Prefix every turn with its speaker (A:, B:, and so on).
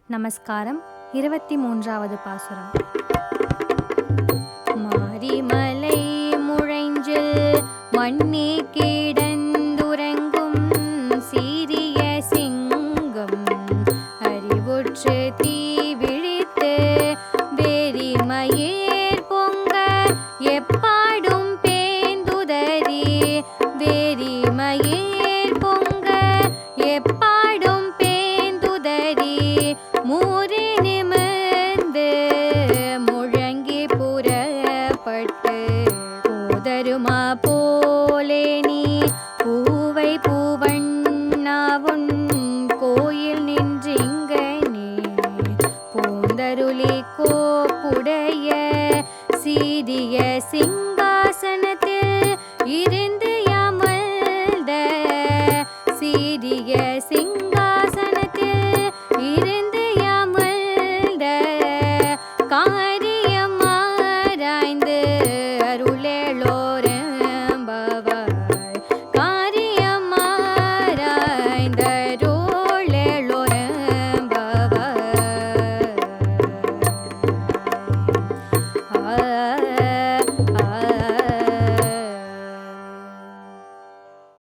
A: நமஸ்காரம். 23வது பாசுரம். மாரிமலை முழைஞ்சில் மண்ணே கிடந்துறங்கும் சீரிய சிங்கம் அறிவுற்று தீ விழித்து வெறிமயிர் பொங்க எப்பாடும் பேந்துதறி வெறிமயிர் பொங்க எப்பாடும் பேந்துதறி மூறி நிமிர்ந்து முழங்கி புறப்பட்டு போதருமா போலே நீ பூவை பூவண்ணாவுன் கோயில் நின்றிங்கனே போந்தருளி கோப்புடைய சீரிய சிங்காசனத்தில் இருந்து அமர்ந்த சீரிய சிங்காசனத்தில் இருந்து அமர்ந்த காரியமாராய்ந்து அருளேளோரம்பவாய் காரியமாராய்ந்த